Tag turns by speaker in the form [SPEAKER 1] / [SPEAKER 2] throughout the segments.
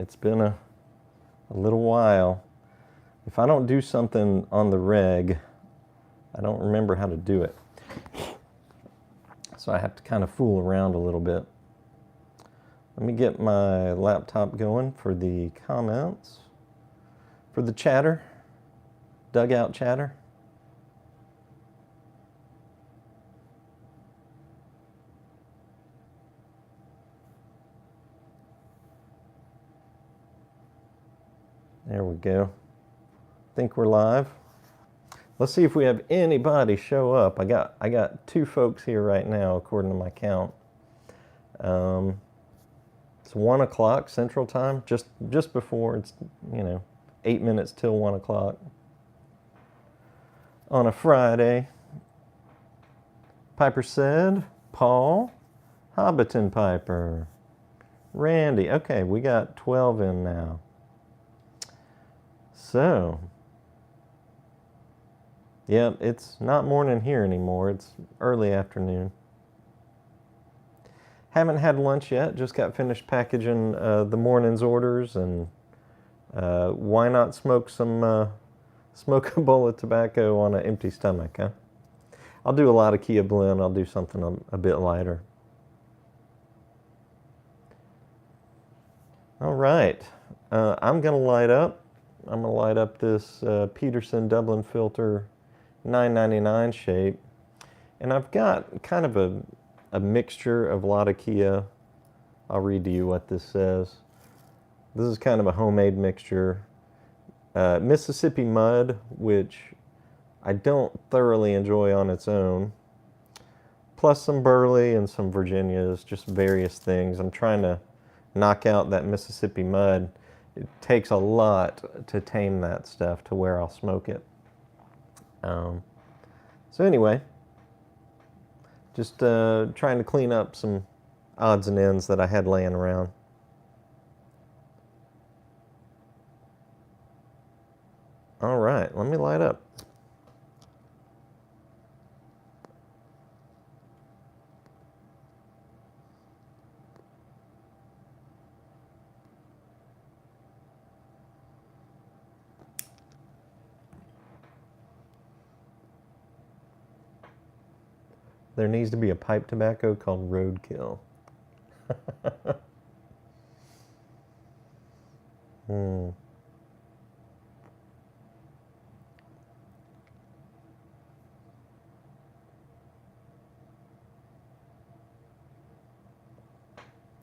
[SPEAKER 1] It's been a little while. If I don't do something on the reg, I don't remember how to do it. So I have to kind of fool around a little bit. Let me get my laptop going for the comments, for the chatter, dugout chatter. There we go. I think we're live. Let's see if we have anybody show up. I got 2 folks here right now, according to my count. It's 1 o'clock Central Time, just before. It's 8 minutes till 1 o'clock on a Friday. Piper said, Paul, Hobbiton Piper, Randy. Okay, we got 12 in now. So, yeah, it's not morning here anymore. It's early afternoon. Haven't had lunch yet. Just got finished packaging the morning's orders, and why not smoke a bowl of tobacco on an empty stomach, huh? I'll do a lot of Kia Blend. I'll do something a bit lighter. All right, I'm gonna light up. I'm gonna light up this Peterson Dublin Filter 999 shape, and I've got kind of a mixture of Latakia. I'll read to you what this says. This is kind of a homemade mixture. Mississippi Mud, which I don't thoroughly enjoy on its own, plus some Burley and some Virginias, just various things. I'm trying to knock out that Mississippi Mud. It takes a lot to tame that stuff to where I'll smoke it. So anyway, just trying to clean up some odds and ends that I had laying around. All right, let me light up. There needs to be a pipe tobacco called Roadkill.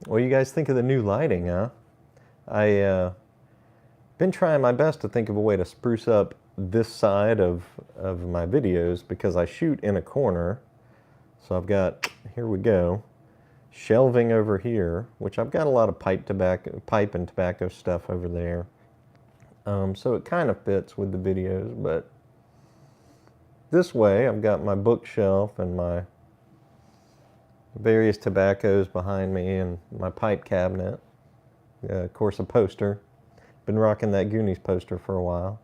[SPEAKER 1] What do you guys think of the new lighting, huh? I been trying my best to think of a way to spruce up this side of my videos, because I shoot in a corner. So I've got, here we go, shelving over here, which I've got a lot of pipe and tobacco stuff over there. So it kind of fits with the videos, but this way I've got my bookshelf and my various tobaccos behind me and my pipe cabinet. Of course, a poster. Been rocking that Goonies poster for a while.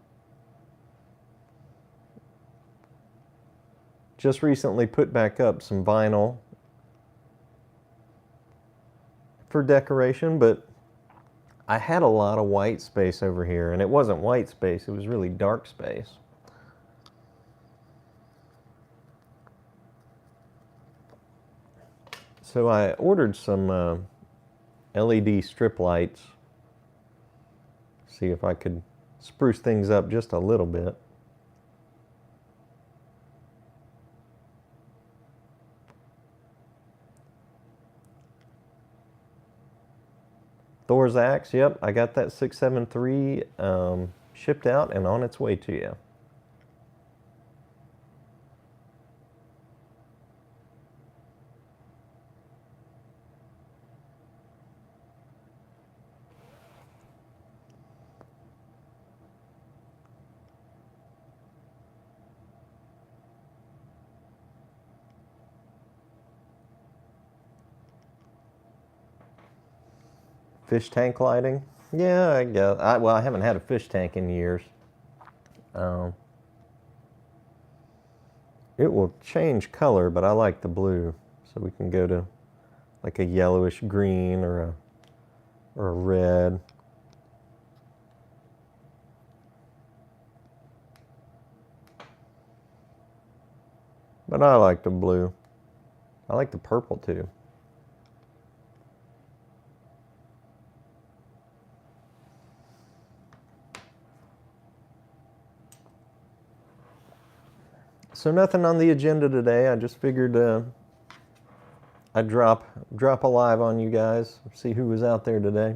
[SPEAKER 1] Just recently put back up some vinyl for decoration, but I had a lot of white space over here, and it wasn't white space, it was really dark space. So I ordered some LED strip lights, see if I could spruce things up just a little bit. Thor's Axe, yep, I got that 673 shipped out and on its way to you. Fish tank lighting? Yeah, I guess. Well, I haven't had a fish tank in years. It will change color, but I like the blue. So we can go to like a yellowish green or a red. But I like the blue. I like the purple too. So nothing on the agenda today. I just figured I'd drop a live on you guys, see who was out there today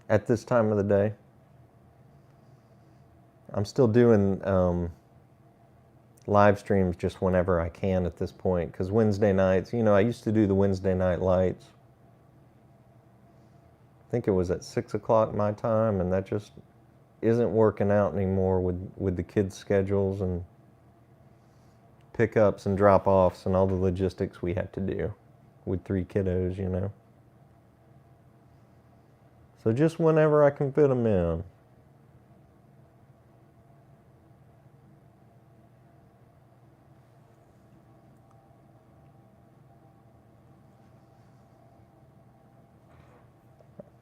[SPEAKER 1] at this time of the day. I'm still doing live streams just whenever I can at this point, because Wednesday nights, you know, I used to do the Wednesday night lights. I think it was at 6 o'clock my time, and that just isn't working out anymore with the kids' schedules and pickups and drop-offs and all the logistics we had to do with 3 kiddos, you know. So just whenever I can fit them in.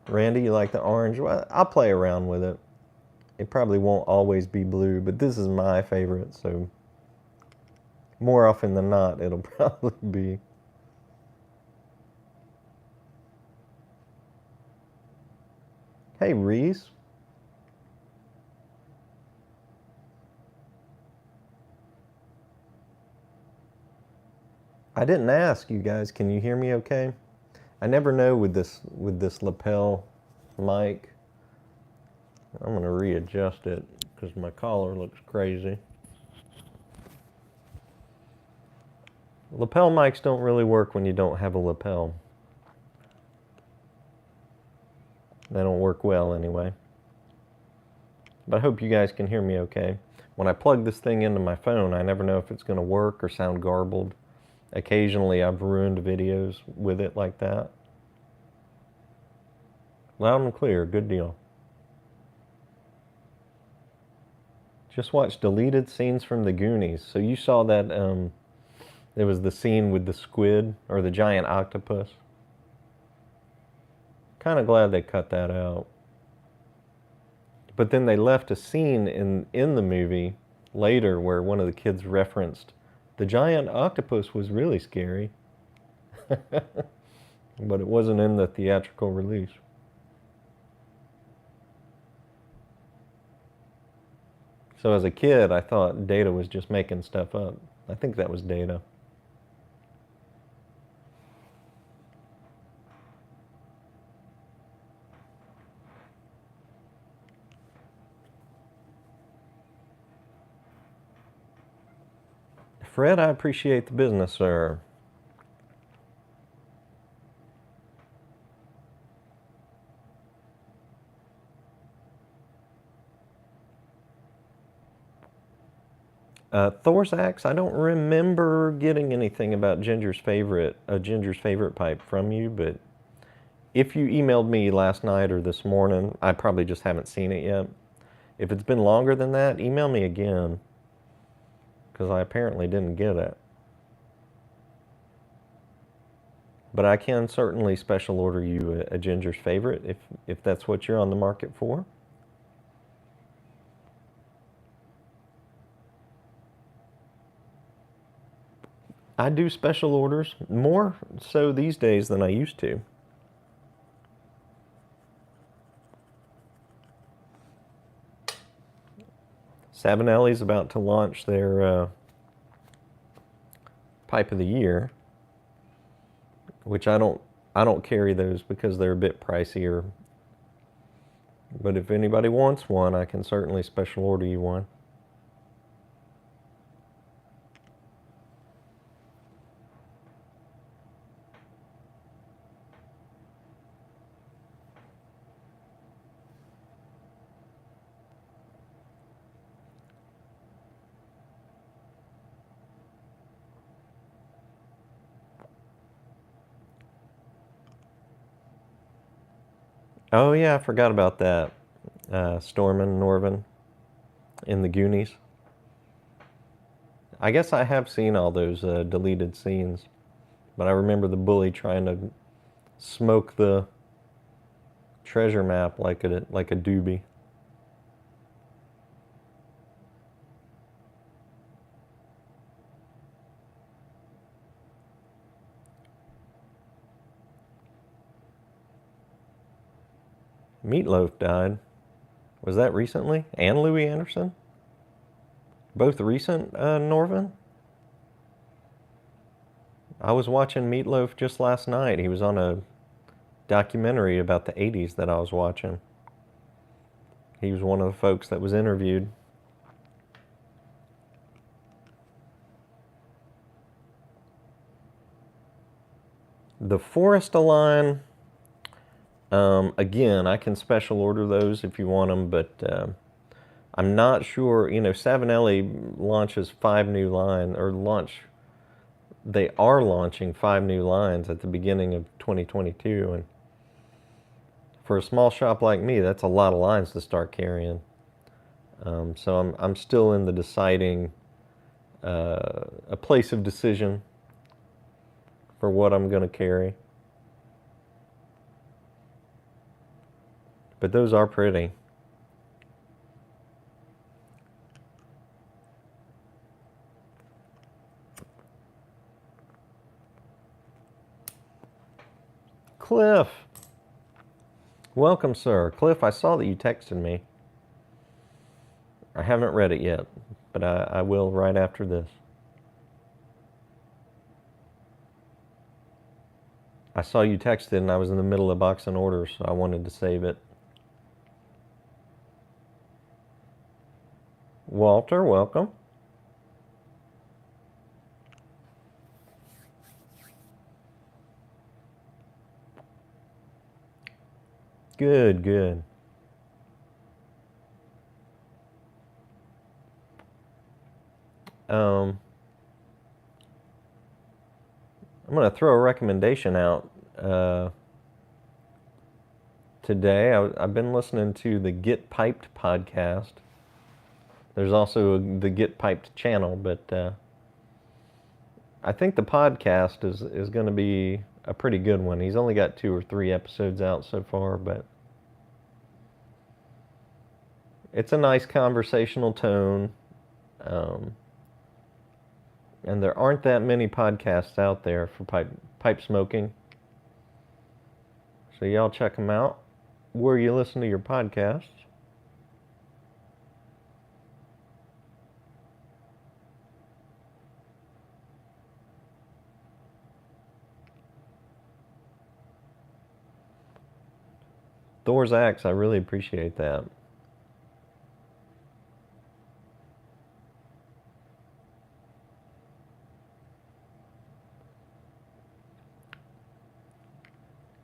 [SPEAKER 1] Randy, you like the orange? Well, I'll play around with it. It probably won't always be blue, but this is my favorite, so more often than not, it'll probably be. Hey, Reese. I didn't ask you guys, can you hear me okay? I never know with this lapel mic. I'm gonna readjust it because my collar looks crazy. Lapel mics don't really work when you don't have a lapel. They don't work well anyway. But I hope you guys can hear me okay. When I plug this thing into my phone, I never know if it's gonna work or sound garbled. Occasionally I've ruined videos with it like that. Loud and clear, good deal. Just watched deleted scenes from the Goonies. So you saw that there was the scene with the squid or the giant octopus. Kind of glad they cut that out. But then they left a scene in the movie later where one of the kids referenced the giant octopus was really scary. But it wasn't in the theatrical release. So as a kid, I thought Data was just making stuff up. I think that was Data. Fred, I appreciate the business, sir. Thor's Axe, I don't remember getting anything about Ginger's favorite pipe from you, but if you emailed me last night or this morning, I probably just haven't seen it yet. If it's been longer than that, email me again, because I apparently didn't get it. But I can certainly special order you a Ginger's favorite if that's what you're on the market for. I do special orders, more so these days than I used to. Savinelli's about to launch their pipe of the year, which I don't carry those because they're a bit pricier. But if anybody wants one, I can certainly special order you one. Oh yeah, I forgot about that. Stormin Norvin in the Goonies. I guess I have seen all those deleted scenes, but I remember the bully trying to smoke the treasure map like a doobie. Meatloaf died. Was that recently? And Louis Anderson? Both recent, Norvin? I was watching Meatloaf just last night. He was on a documentary about the 80s that I was watching. He was one of the folks that was interviewed. The Foresta line, again, I can special order those if you want them, but I'm not sure. You know, Savinelli launches 5 new lines, or they are launching 5 new lines at the beginning of 2022, and for a small shop like me, that's a lot of lines to start carrying. So I'm still in the deciding, a place of decision for what I'm going to carry. But those are pretty. Cliff. Welcome, sir. Cliff, I saw that you texted me. I haven't read it yet, but I will right after this. I saw you texted and I was in the middle of boxing orders, so I wanted to save it. Walter, welcome. Good, good. I'm going to throw a recommendation out today. I've been listening to the Get Piped podcast. There's also the Get Piped channel, but I think the podcast is going to be a pretty good one. He's only got 2 or 3 episodes out so far, but it's a nice conversational tone. And there aren't that many podcasts out there for pipe smoking. So y'all check them out where you listen to your podcasts. Thor's Axe, I really appreciate that.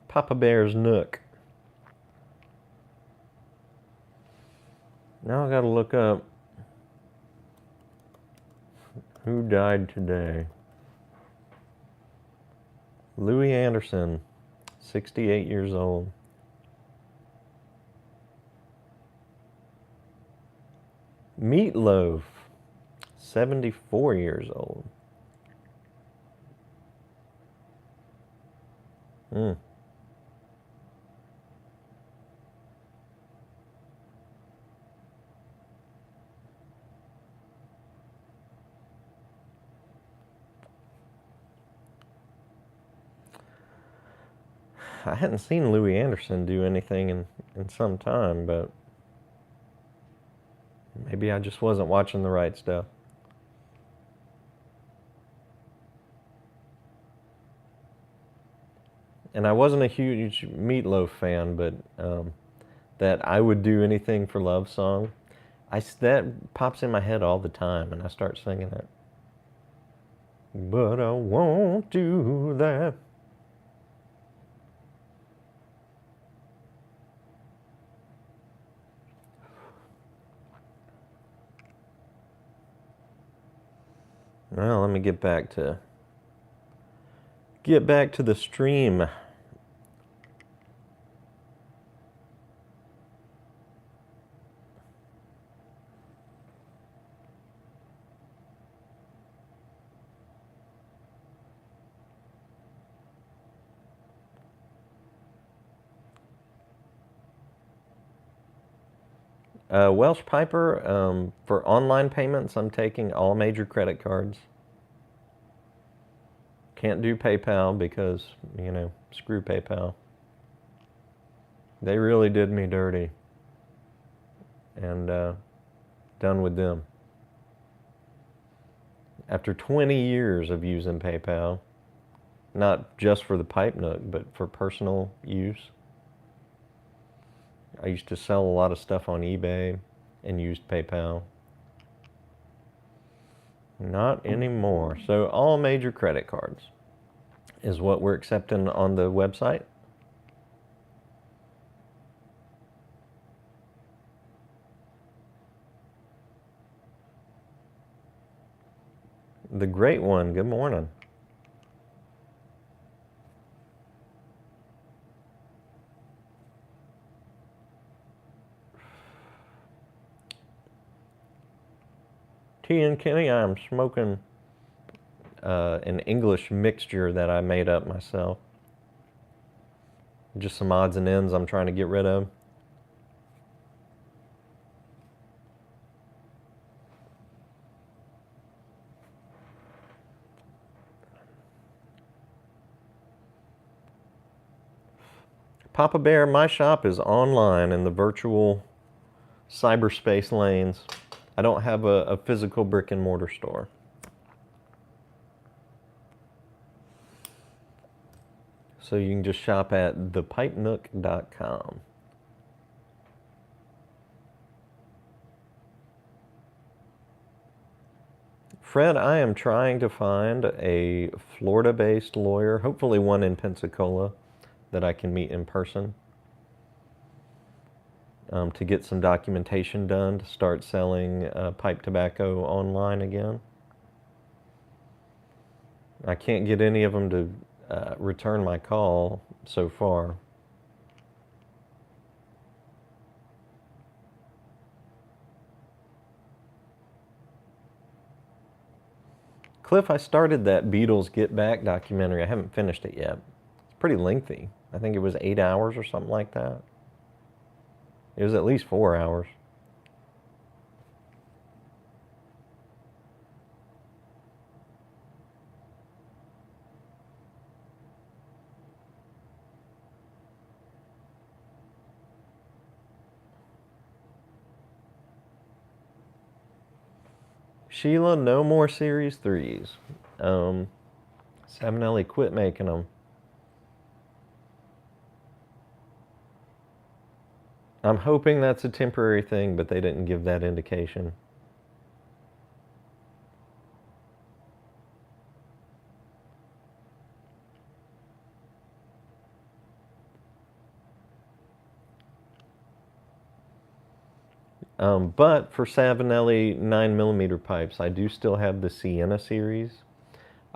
[SPEAKER 1] Papa Bear's Nook. Now I gotta look up who died today. Louis Anderson, 68 years old. Meatloaf, 74 years old. I hadn't seen Louis Anderson do anything in some time, but maybe I just wasn't watching the right stuff. And I wasn't a huge Meatloaf fan, but that I Would Do Anything for Love song, that pops in my head all the time, and I start singing it. But I won't do that. Well, let me get back to the stream. Welsh Piper, for online payments, I'm taking all major credit cards. Can't do PayPal because, screw PayPal. They really did me dirty. And done with them. After 20 years of using PayPal, not just for the pipe Nook, but for personal use. I used to sell a lot of stuff on eBay and used PayPal. Not anymore. So all major credit cards is what we're accepting on the website. The great one, good morning. T and Kenny, I'm smoking an English mixture that I made up myself. Just some odds and ends I'm trying to get rid of. Papa Bear, my shop is online in the virtual cyberspace lanes. I don't have a physical brick and mortar store. So you can just shop at thepipenook.com. Fred, I am trying to find a Florida-based lawyer, hopefully one in Pensacola, that I can meet in person, to get some documentation done to start selling pipe tobacco online again. I can't get any of them to return my call so far. Cliff, I started that Beatles Get Back documentary. I haven't finished it yet. It's pretty lengthy. I think it was 8 hours or something like that. It was at least 4 hours. Sheila, no more Series 3s. Savinelli quit making them. I'm hoping that's a temporary thing, but they didn't give that indication. But for Savinelli 9mm pipes, I do still have the Sienna series.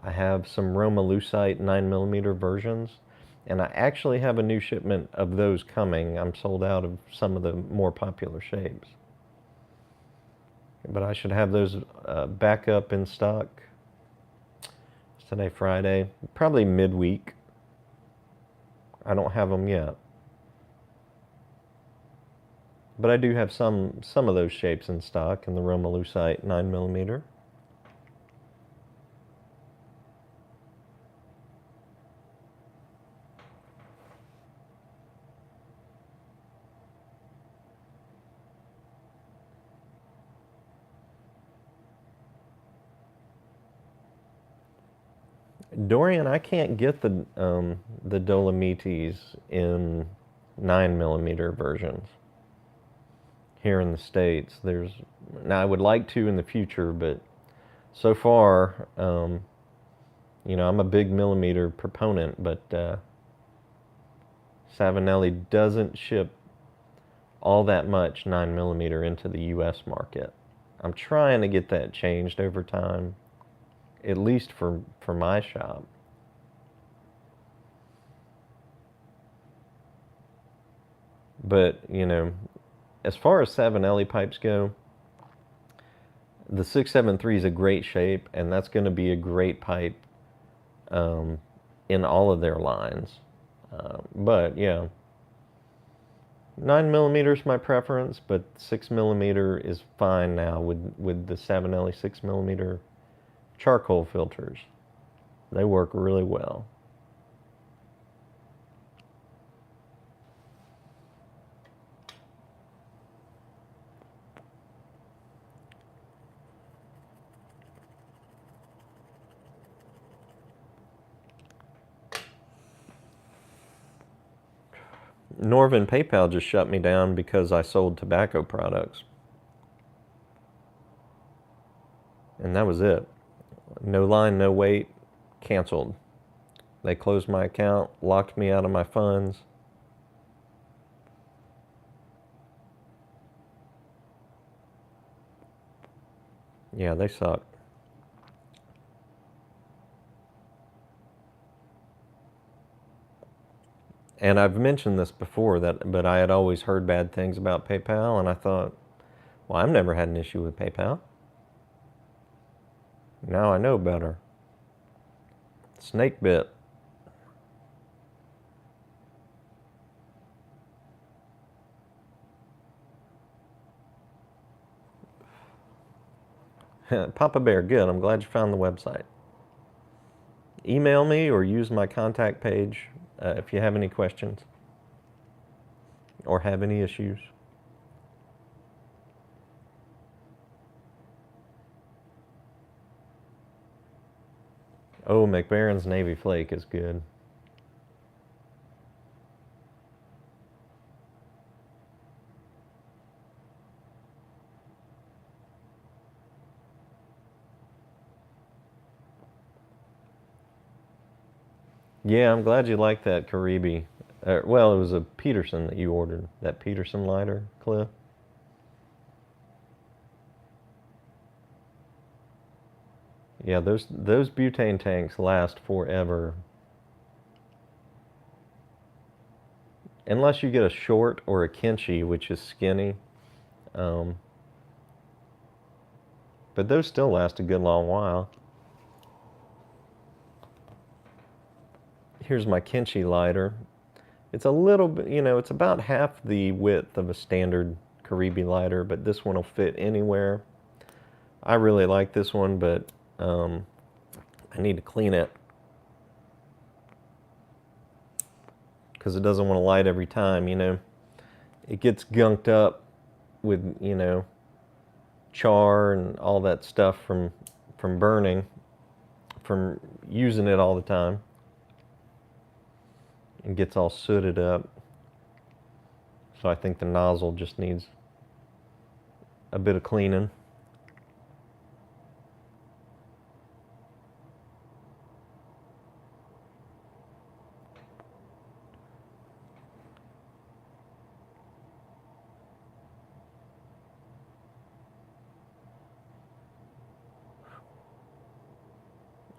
[SPEAKER 1] I have some Roma Lucite 9mm versions, and I actually have a new shipment of those coming. I'm sold out of some of the more popular shapes. But I should have those back up in stock. It's today Friday, probably midweek. I don't have them yet. But I do have some of those shapes in stock in the Roma Lucite 9mm. Dorian, I can't get the Dolomitis in 9mm versions here in the States. Now I would like to in the future, but so far, you know, I'm a big millimeter proponent, but Savinelli doesn't ship all that much 9mm into the U.S. market. I'm trying to get that changed over time, at least for my shop. But, you know, as far as Savinelli pipes go, the 673 is a great shape, and that's going to be a great pipe in all of their lines. But, yeah, 9mm is my preference, but 6mm is fine now with the Savinelli 6mm charcoal filters. They work really well. Norvin PayPal just shut me down because I sold tobacco products. And that was it. No line, no wait, canceled. They closed my account, locked me out of my funds. Yeah, they suck. And I've mentioned this before, but I had always heard bad things about PayPal, and I thought, well, I've never had an issue with PayPal. Now I know better. Snake bit. Papa Bear, good. I'm glad you found the website. Email me or use my contact page if you have any questions or have any issues. Oh, McBaron's Navy Flake is good. Yeah, I'm glad you like that Caribe. Well, it was a Peterson that you ordered. That Peterson lighter, Cliff. Yeah, those butane tanks last forever. Unless you get a short or a Kinchi, which is skinny. Um, but those still last a good long while. Here's my Kinchi lighter. It's a little bit, it's about half the width of a standard Caribe lighter, but this one will fit anywhere. I really like this one, but I need to clean it because it doesn't want to light every time, It gets gunked up with, char and all that stuff from burning, from using it all the time. It gets all sooted up. So I think the nozzle just needs a bit of cleaning.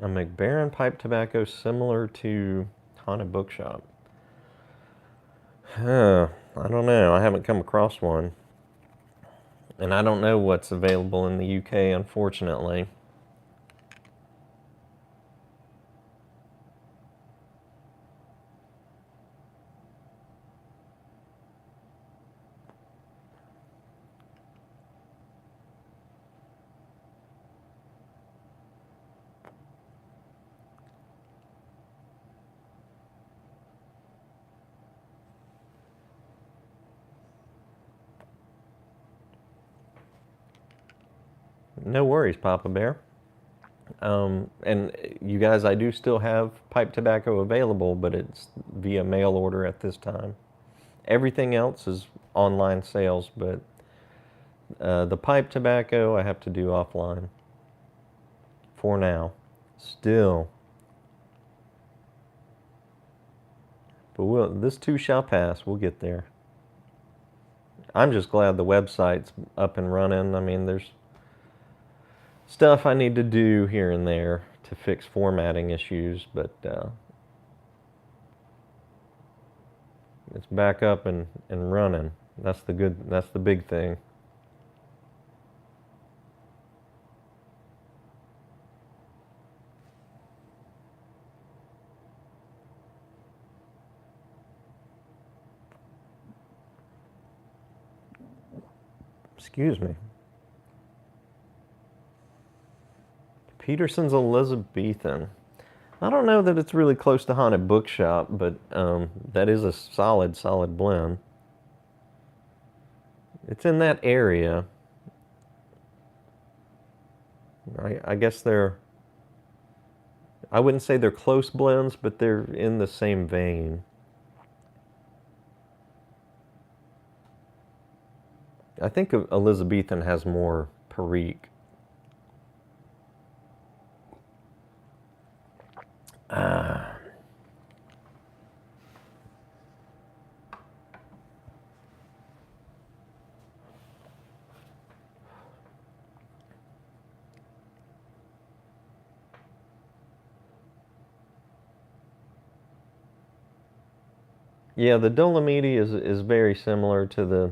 [SPEAKER 1] A McBaron pipe tobacco similar to Haunted Bookshop. I don't know. I haven't come across one. And I don't know what's available in the UK, unfortunately. No worries, Papa Bear. And you guys, I do still have pipe tobacco available, but it's via mail order at this time. Everything else is online sales, but the pipe tobacco I have to do offline for now. Still. But this too shall pass. We'll get there. I'm just glad the website's up and running. I mean, there's stuff I need to do here and there to fix formatting issues, but it's back up and running. That's the big thing. Excuse me. Peterson's Elizabethan. I don't know that it's really close to Haunted Bookshop, but that is a solid blend. It's in that area. I guess I wouldn't say they're close blends, but they're in the same vein. I think Elizabethan has more Perique. Yeah, the Dolomiti is very similar to the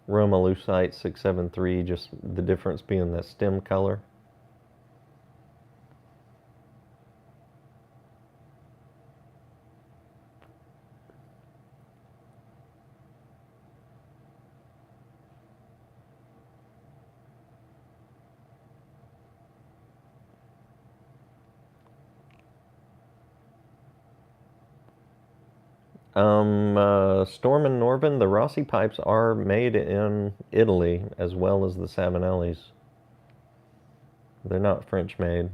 [SPEAKER 1] Roma Lucite 673, just the difference being the stem color. Storm and Norben, the Rossi pipes are made in Italy as well as the Savinellis. They're not French made.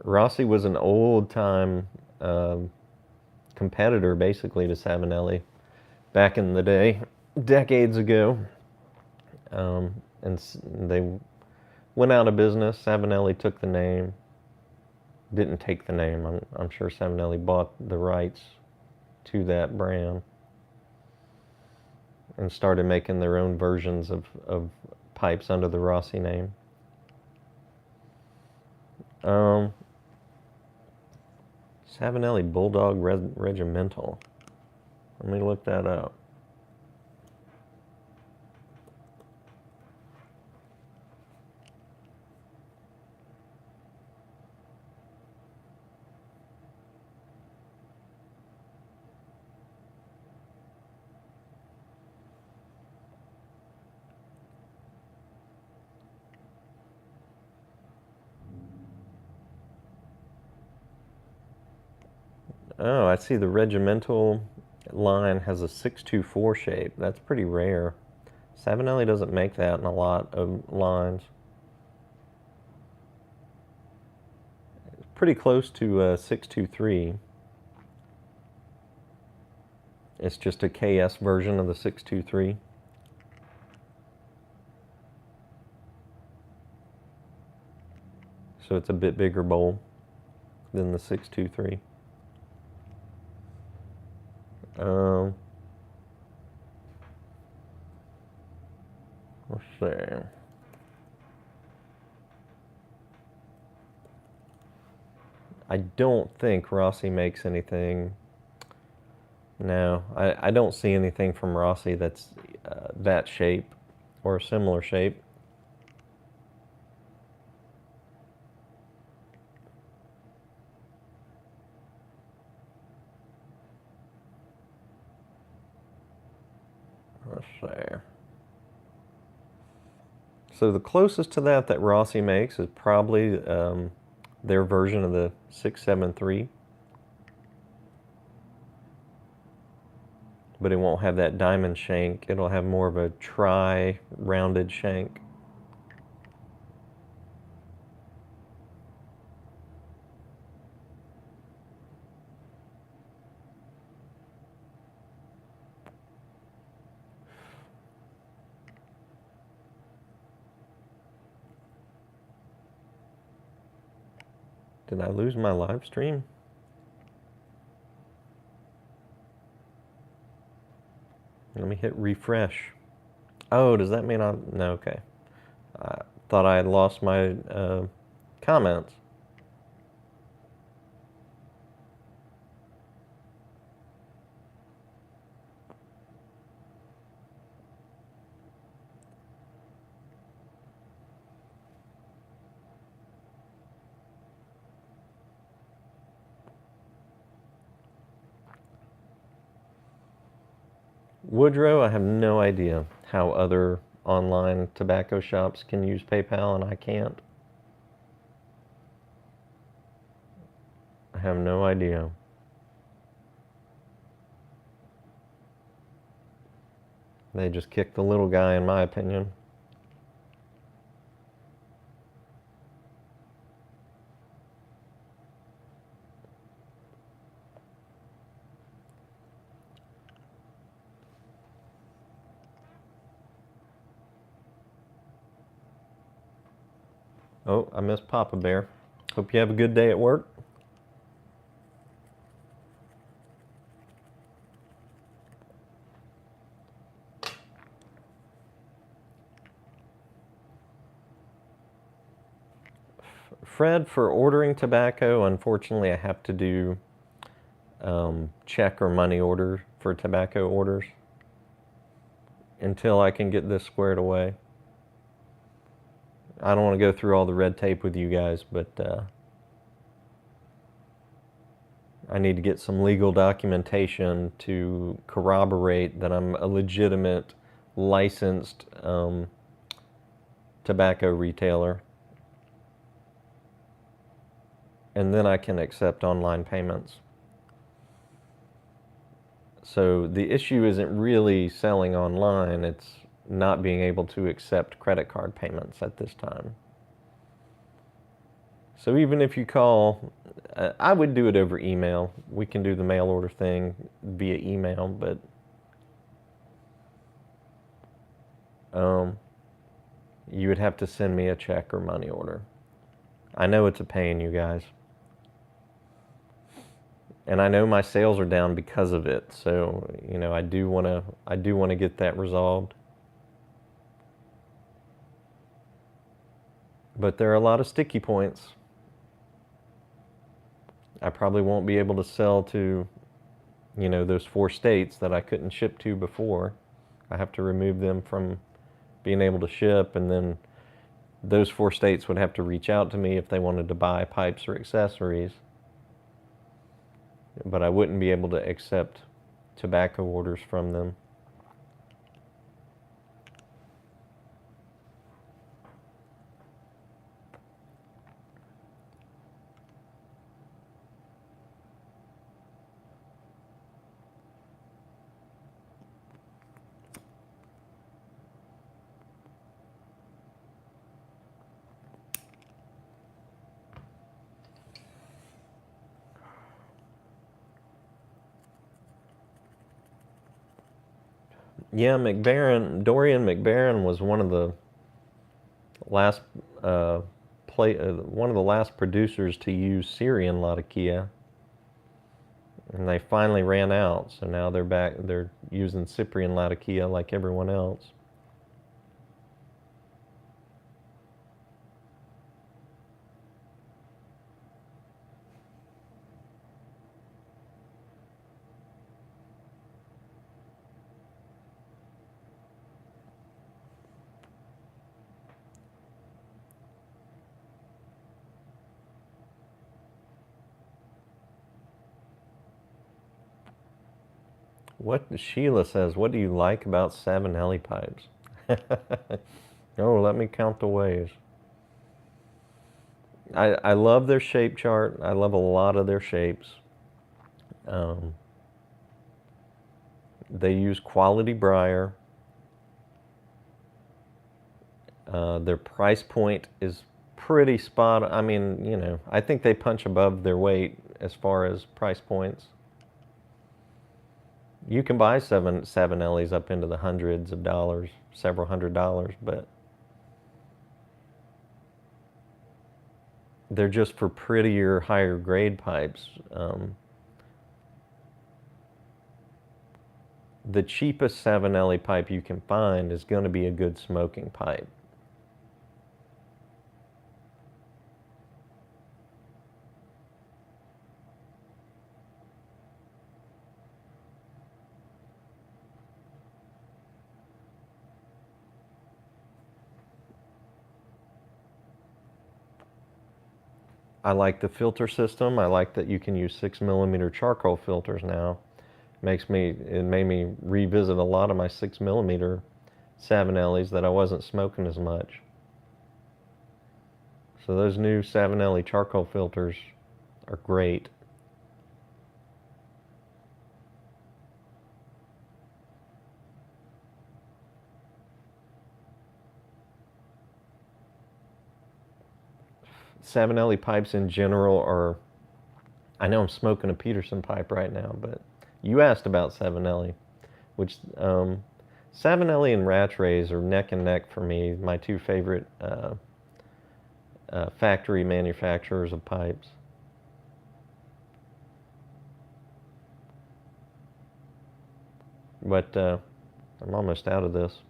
[SPEAKER 1] Rossi was an old time competitor basically to Savinelli back in the day, decades ago. And they went out of business. Savinelli took the name. Didn't take the name. I'm sure Savinelli bought the rights to that brand and started making their own versions of pipes under the Rossi name. Savinelli Bulldog Regimental. Let me look that up. Oh, I see the Regimental line has a 624 shape. That's pretty rare. Savinelli doesn't make that in a lot of lines. It's pretty close to 623. It's just a KS version of the 623. So it's a bit bigger bowl than the 623. Let's see. I don't think Rossi makes anything. No, I don't see anything from Rossi that's that shape or a similar shape. Let's see. So the closest to that Rossi makes is probably their version of the 673. But it won't have that diamond shank. It'll have more of a tri-rounded shank. Did I lose my live stream? Let me hit refresh. Oh, does that mean I'm... No, okay. I thought I had lost my comments. Woodrow, I have no idea how other online tobacco shops can use PayPal and I can't. I have no idea. They just kicked the little guy, in my opinion. Oh, I missed Papa Bear. Hope you have a good day at work. Fred, for ordering tobacco, unfortunately, I have to do check or money order for tobacco orders until I can get this squared away. I don't want to go through all the red tape with you guys, but I need to get some legal documentation to corroborate that I'm a legitimate, licensed tobacco retailer. And then I can accept online payments. So the issue isn't really selling online, it's not being able to accept credit card payments at this time. So even if you call, I would do it over email. We can do the mail order thing via email, but you would have to send me a check or money order. I know it's a pain, you guys. And I know my sales are down because of it, so you know I do want to get that resolved. But there are a lot of sticky points. I probably won't be able to sell to, you know, those 4 states that I couldn't ship to before. I have to remove them from being able to ship, and then those 4 states would have to reach out to me if they wanted to buy pipes or accessories. But I wouldn't be able to accept tobacco orders from them. Yeah, Dorian McBaron was one of the last one of the last producers to use Syrian Latakia, and they finally ran out. So now they're back. They're using Cyprian Latakia like everyone else. What Sheila says, what do you like about Savinelli pipes? Oh, let me count the ways. I love their shape chart. I love a lot of their shapes. They use quality briar. Their price point is pretty spot on. I mean, you know, I think they punch above their weight as far as price points. You can buy Savinellis up into the hundreds of dollars, several $100s, but they're just for prettier, higher grade pipes. The cheapest Savinelli pipe you can find is going to be a good smoking pipe. I like the filter system. I like that you can use 6mm charcoal filters now. It made me revisit a lot of my 6mm Savinellis that I wasn't smoking as much. So those new Savinelli charcoal filters are great. Savinelli pipes in general are, I know I'm smoking a Peterson pipe right now, but you asked about Savinelli, which Savinelli and Rattray's are neck and neck for me, my 2 favorite factory manufacturers of pipes. But I'm almost out of this.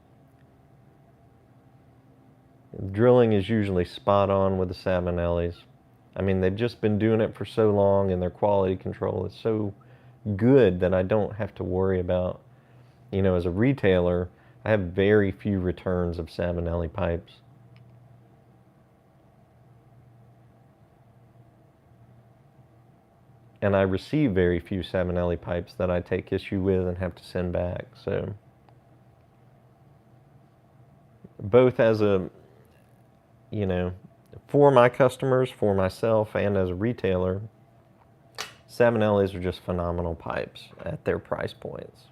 [SPEAKER 1] Drilling is usually spot on with the Savinellis. I mean, they've just been doing it for so long, and their quality control is so good that I don't have to worry about, as a retailer, I have very few returns of Savinelli pipes. And I receive very few Savinelli pipes that I take issue with and have to send back. So both as a, for my customers, for myself, and as a retailer, Savinellis are just phenomenal pipes at their price points.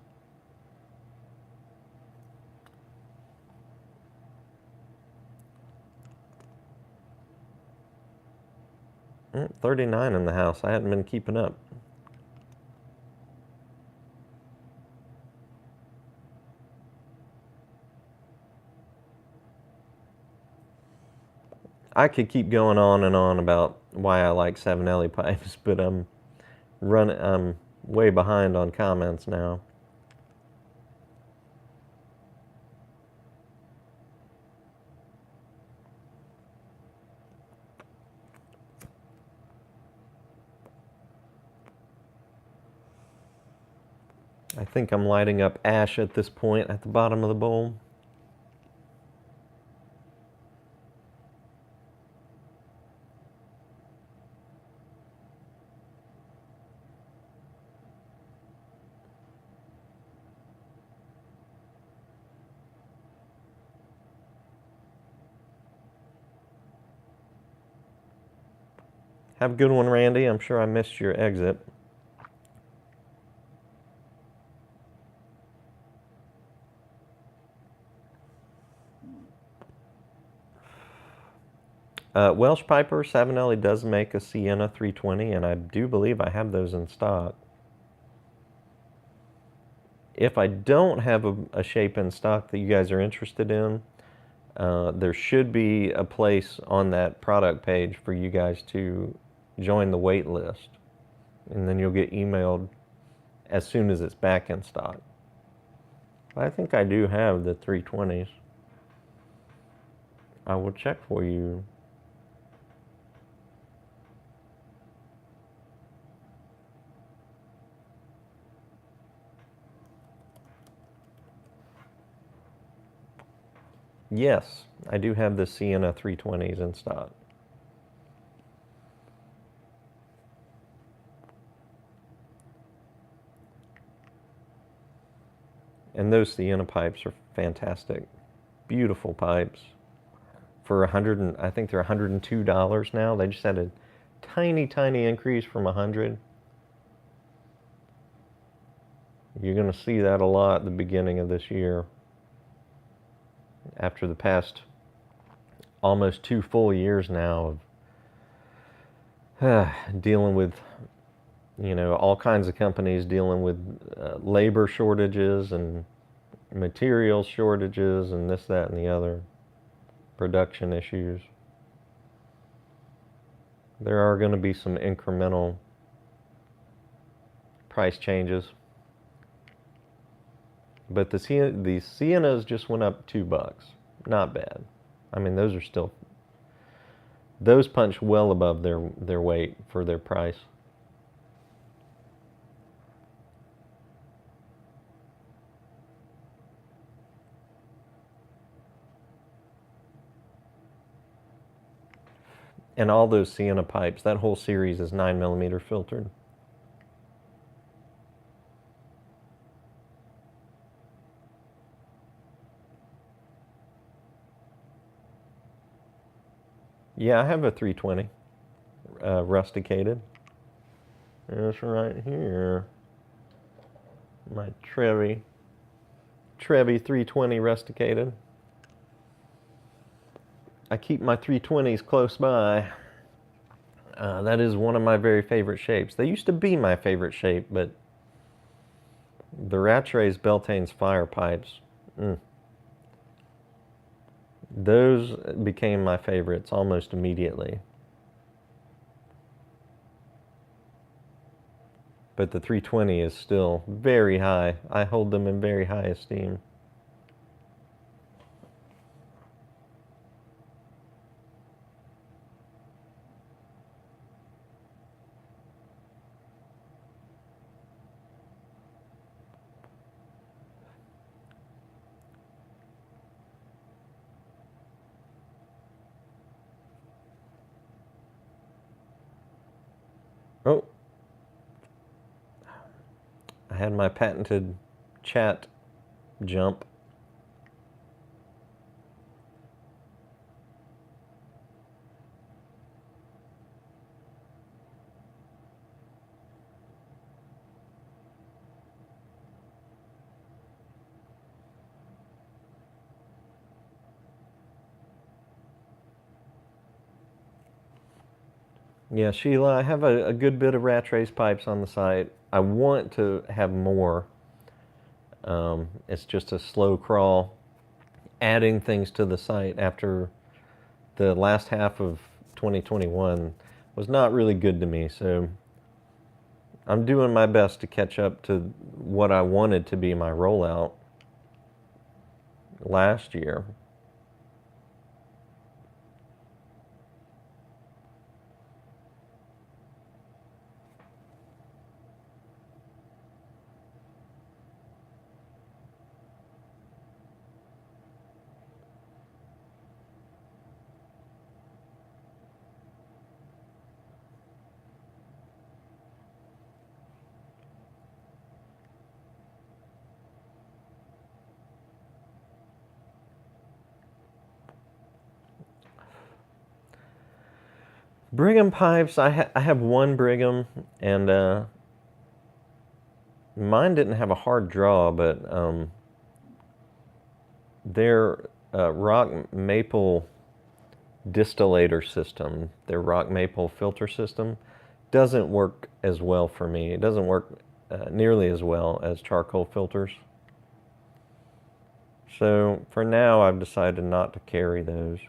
[SPEAKER 1] Mm, 39 in the house. I hadn't been keeping up. I could keep going on and on about why I like Savinelli pipes, but I'm way behind on comments now. I think I'm lighting up ash at this point at the bottom of the bowl. Have a good one, Randy. I'm sure I missed your exit. Welsh Piper, Savinelli does make a Sienna 320, and I do believe I have those in stock. If I don't have a shape in stock that you guys are interested in, there should be a place on that product page for you guys to join the wait list, and then you'll get emailed as soon as it's back in stock. I think I do have the 320s. I will check for you. Yes, I do have the Sienna 320s in stock. And those Sienna pipes are fantastic. Beautiful pipes. For I think they're $102 now. They just had a tiny, tiny increase from 100. You're going to see that a lot at the beginning of this year. After the past almost 2 full years now of dealing with, all kinds of companies dealing with labor shortages and material shortages and this, that, and the other, production issues. There are going to be some incremental price changes. But the Siennas just went up $2. Not bad. I mean, those punch well above their weight for their price. And all those Sienna pipes, that whole series is 9mm filtered. Yeah, I have a 320 rusticated. It's right here. My Trevi 320 rusticated. I keep my 320s close by. That is one of my very favorite shapes. They used to be my favorite shape, but the Rattray's Beltane's fire pipes, Those became my favorites almost immediately. But the 320 is still very high. I hold them in very high esteem. Oh, I had my patented chat jump. Yeah, Sheila, I have a good bit of rat trace pipes on the site. I want to have more. It's just a slow crawl. Adding things to the site after the last half of 2021 was not really good to me. So I'm doing my best to catch up to what I wanted to be my rollout last year. Brigham pipes, I have one Brigham, and mine didn't have a hard draw, but their rock maple distillator system, their rock maple filter system, doesn't work as well for me. It doesn't work nearly as well as charcoal filters. So for now, I've decided not to carry those.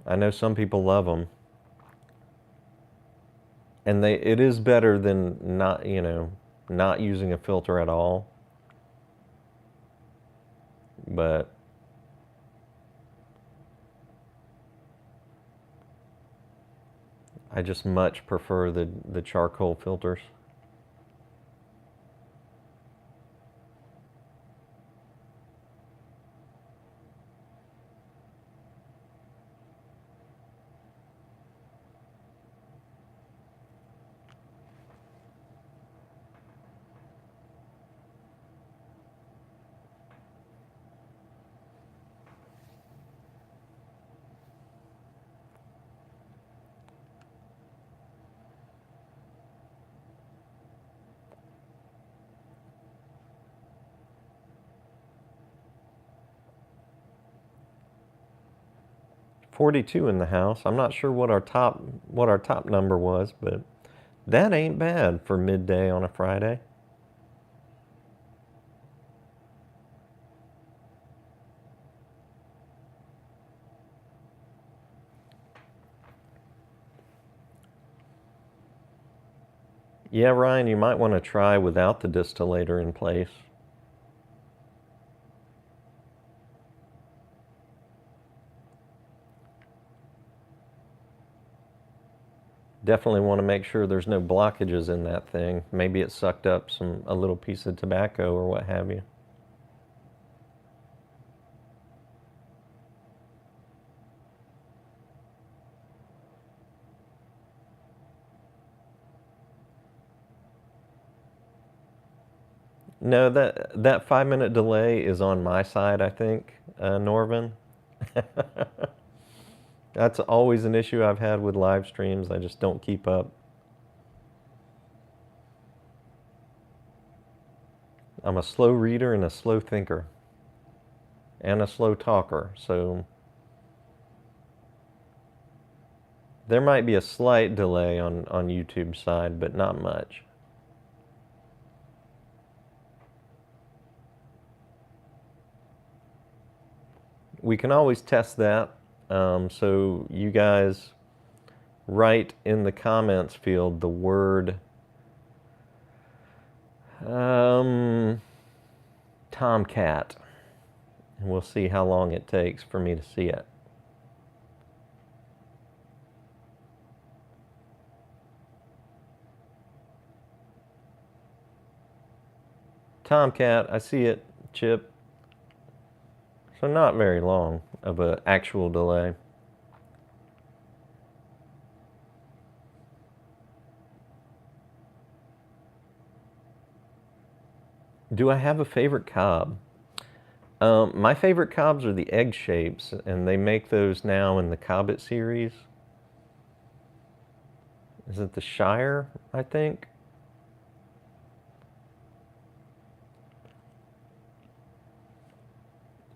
[SPEAKER 1] I know some people love them, and it is better than not using a filter at all. But I just much prefer the charcoal filters. $42 in the house. I'm not sure what our top number was, but that ain't bad for midday on a Friday. Yeah, Ryan, you might want to try without the distillator in place. Definitely want to make sure there's no blockages in that thing. Maybe it sucked up a little piece of tobacco or what have you. No, that 5 minute delay is on my side, I think, Norvin. That's always an issue I've had with live streams. I just don't keep up. I'm a slow reader and a slow thinker and a slow talker, so there might be a slight delay on YouTube's side, but not much. we can always test that. So you guys write in the comments field the word tomcat, and we'll see how long it takes for me to see it. Tomcat, I see it, Chip. So not very long of an actual delay. Do I have a favorite cob? My favorite cobs are the egg shapes, and they make those now in the Cobbit series. Is it the Shire, I think?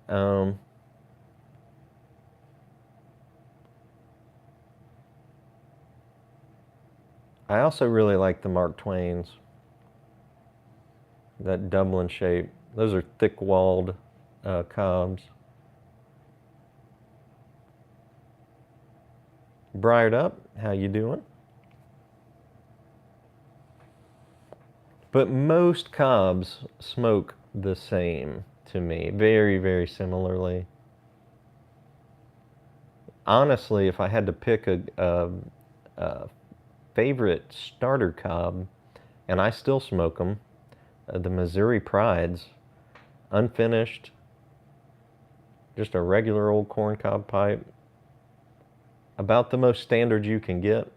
[SPEAKER 1] Um, I also really like the Mark Twains. That Dublin shape. Those are thick-walled cobs. Briared up, how you doing? But most cobs smoke the same to me, very, very similarly. Honestly, if I had to pick a favorite starter cob, and I still smoke them, the Missouri Prides, unfinished, just a regular old corncob pipe, about the most standard you can get.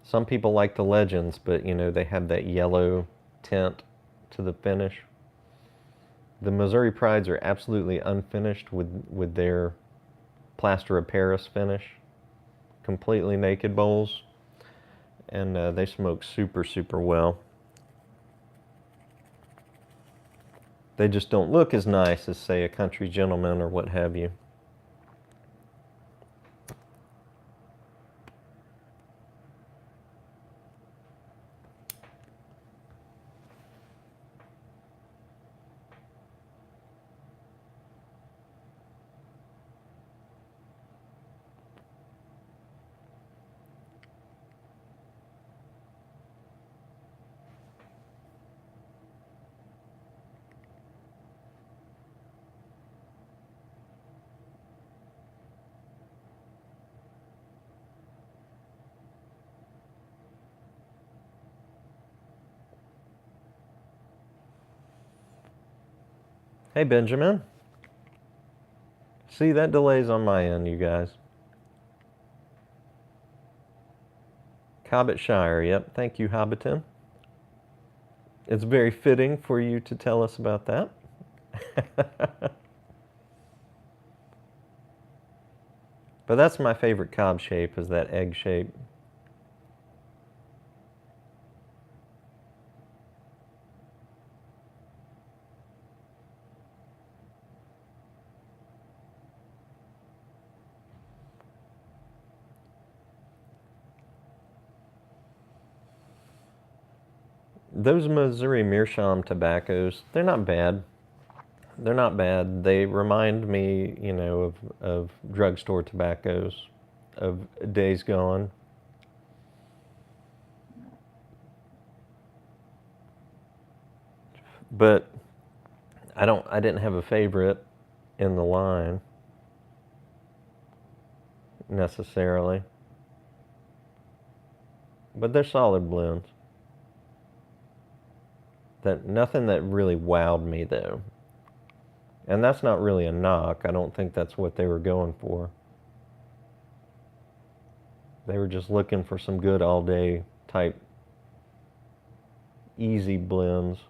[SPEAKER 1] Some people like the Legends, but you know, they have that yellow tint to the finish. The Missouri Prides are absolutely unfinished with their plaster of Paris finish, completely naked bowls, and they smoke super, super well. They just don't look as nice as, say, a Country Gentleman or what have you. Hey, Benjamin. See, that delay's on my end, you guys. Cobbett Shire, yep. Thank you, Hobbiton. It's very fitting for you to tell us about that. But that's my favorite cob shape, is that egg shape. Those Missouri Meerschaum tobaccos, they're not bad. They're not bad. They remind me, you know, of drugstore tobaccos of days gone. But I didn't have a favorite in the line necessarily. But they're solid blends. Nothing that really wowed me though. And that's not really a knock. I don't think that's what they were going for. They were just looking for some good all day type easy blends.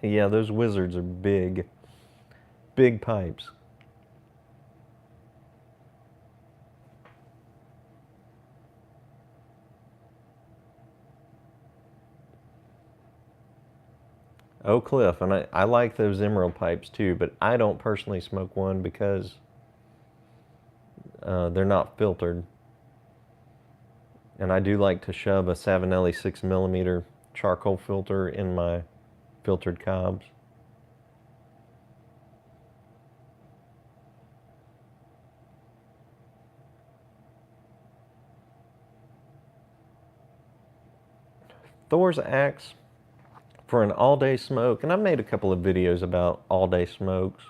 [SPEAKER 1] Yeah, those wizards are big, big pipes. Oak Cliff, and I like those emerald pipes too, but I don't personally smoke one because they're not filtered. And I do like to shove a Savinelli 6mm charcoal filter in my filtered cobs. Thor's axe for an all-day smoke, and I've made a couple of videos about all-day smokes.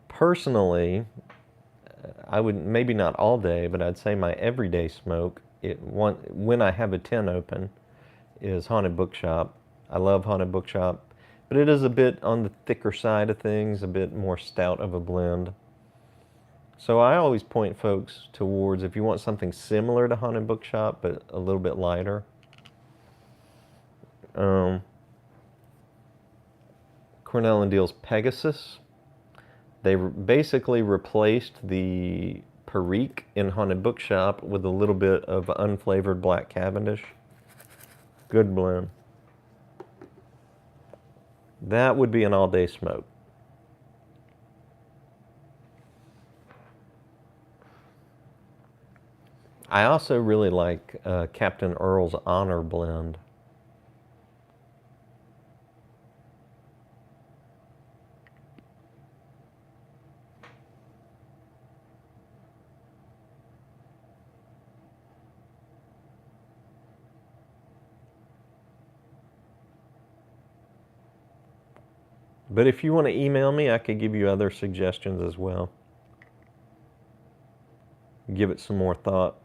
[SPEAKER 1] Personally, I would, maybe not all day, but I'd say my everyday smoke, when I have a tin open, is Haunted Bookshop. I love Haunted Bookshop, but it is a bit on the thicker side of things, a bit more stout of a blend. So I always point folks towards, if you want something similar to Haunted Bookshop, but a little bit lighter. Cornell and Deal's Pegasus. They basically replaced the Perique in Haunted Bookshop with a little bit of unflavored Black Cavendish. Good blend. That would be an all-day smoke. I also really like Captain Earl's Honor blend. But if you want to email me, I could give you other suggestions as well. Give it some more thought.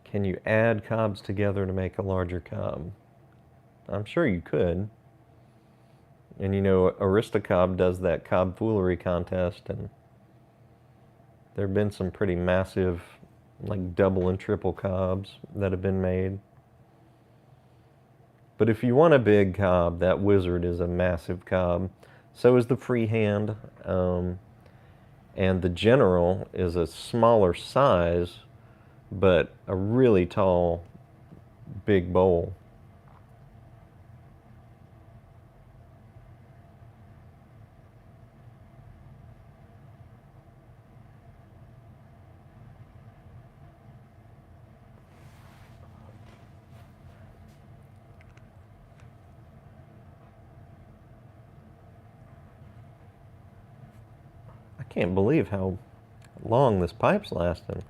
[SPEAKER 1] Can you add cobs together to make a larger cob? I'm sure you could. And you know, Aristocob does that cob foolery contest, and there have been some pretty massive, like double and triple cobs that have been made. But if you want a big cob, that Wizard is a massive cob. So is the Freehand. And the General is a smaller size, but a really tall, big bowl. I can't believe how long this pipe's lasting.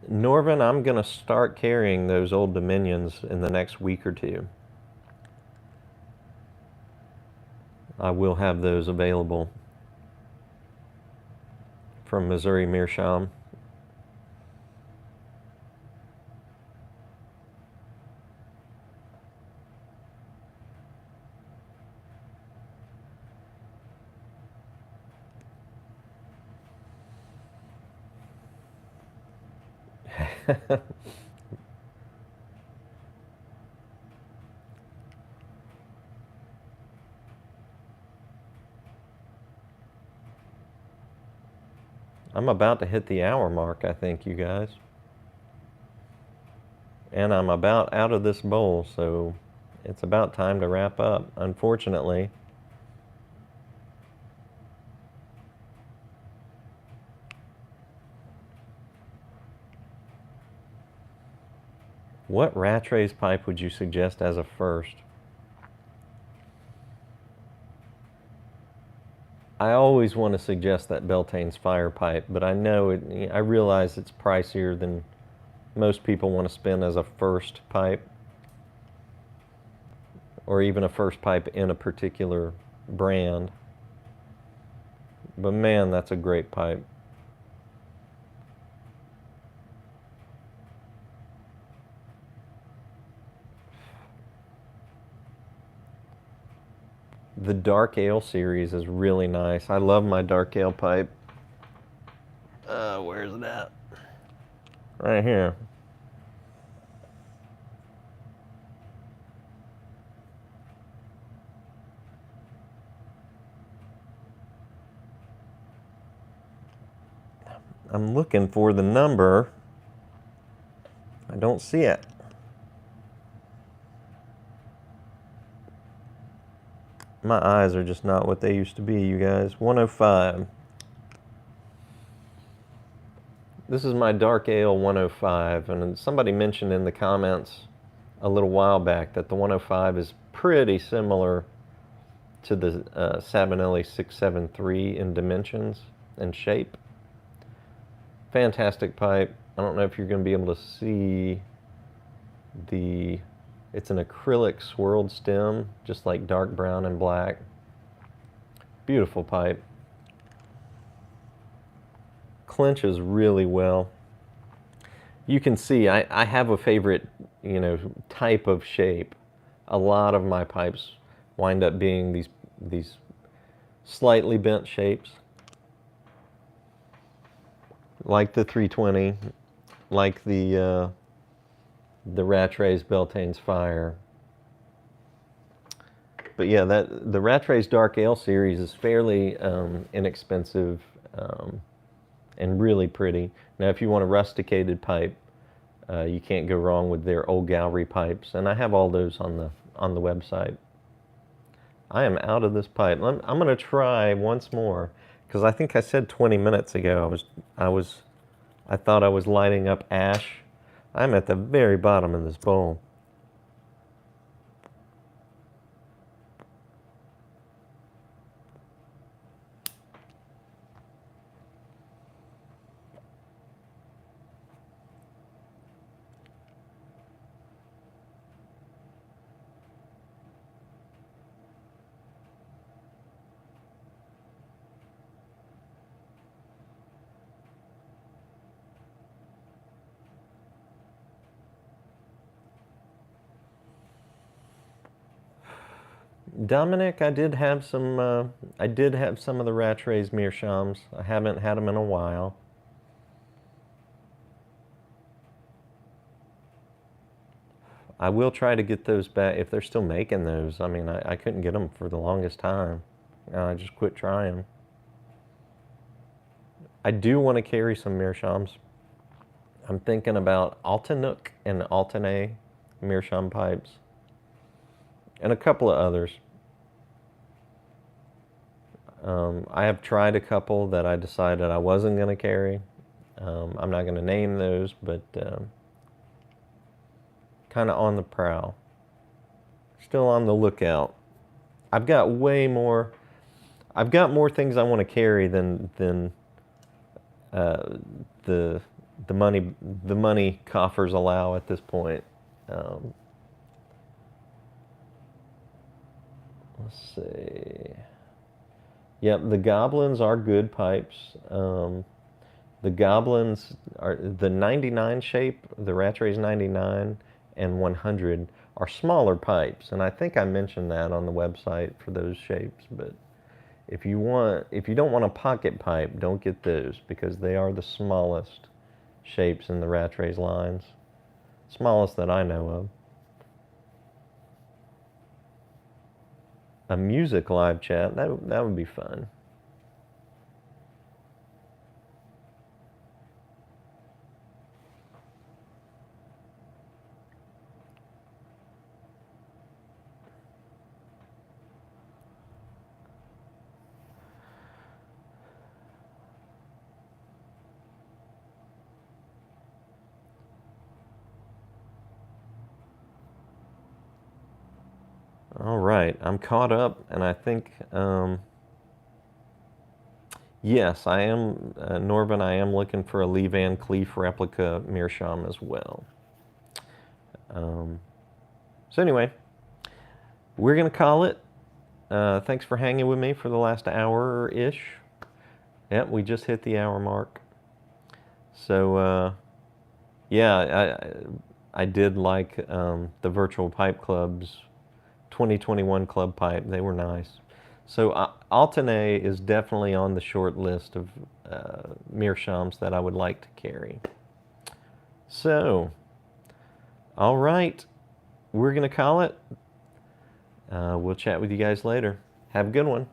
[SPEAKER 1] Norvin, I'm going to start carrying those Old Dominions in the next week or two. I will have those available from Missouri Meerschaum. I'm about to hit the hour mark, I think, you guys. And I'm about out of this bowl, so it's about time to wrap up, unfortunately. What Rattray's pipe would you suggest as a first? I always want to suggest that Beltane's fire pipe, but I know it, I realize it's pricier than most people want to spend as a first pipe, or even a first pipe in a particular brand. But man, that's a great pipe. The dark ale series is really nice. I love my dark ale pipe. Where's it at? Right here. I'm looking for the number. I don't see it. My eyes are just not what they used to be, you guys. 105. This is my dark ale 105, and somebody mentioned in the comments a little while back that the 105 is pretty similar to the Sabanelli 673 in dimensions and shape. Fantastic pipe. I don't know if you're going to be able to see the... It's an acrylic swirled stem, just like dark brown and black. Beautiful pipe. Clenches really well. You can see I have a favorite, type of shape. A lot of my pipes wind up being these slightly bent shapes, like the 320, like the Rattray's Beltane's Fire. But yeah, the Rattray's Dark Ale series is fairly inexpensive and really pretty. Now, if you want a rusticated pipe, you can't go wrong with their old gallery pipes, and I have all those on the website. I am out of this pipe. I'm going to try once more, because I think I said 20 minutes ago I thought I was lighting up ash. I'm at the very bottom of this bowl. Dominic, I did have some of the Rattray's Meerschaums. I haven't had them in a while. I will try to get those back if they're still making those. I mean, I couldn't get them for the longest time. I just quit trying. I do want to carry some Meerschaums. I'm thinking about Alta Nook and Altane Meerschaum pipes, and a couple of others. I have tried a couple that I decided I wasn't going to carry. I'm not going to name those, but kind of on the prowl. Still on the lookout. I've got more things I want to carry than the money coffers allow at this point. Let's see. Yep, the Goblins are good pipes. The Goblins are the 99 shape, the Rattray's 99 and 100 are smaller pipes, and I think I mentioned that on the website for those shapes. But if you don't want a pocket pipe, don't get those, because they are the smallest shapes in the Rattray's lines, smallest that I know of. A music live chat, that would be fun. All right, I'm caught up, and I think, yes, I am, Norvin, I am looking for a Lee Van Cleef replica Meerschaum as well. So anyway, we're going to call it. Thanks for hanging with me for the last hour-ish. Yep, we just hit the hour mark. So, yeah, I did like the Virtual Pipe Club's 2021 club pipe. They were nice. So Alternate is definitely on the short list of Meerschaums that I would like to carry. So, all right, we're going to call it. We'll chat with you guys later. Have a good one.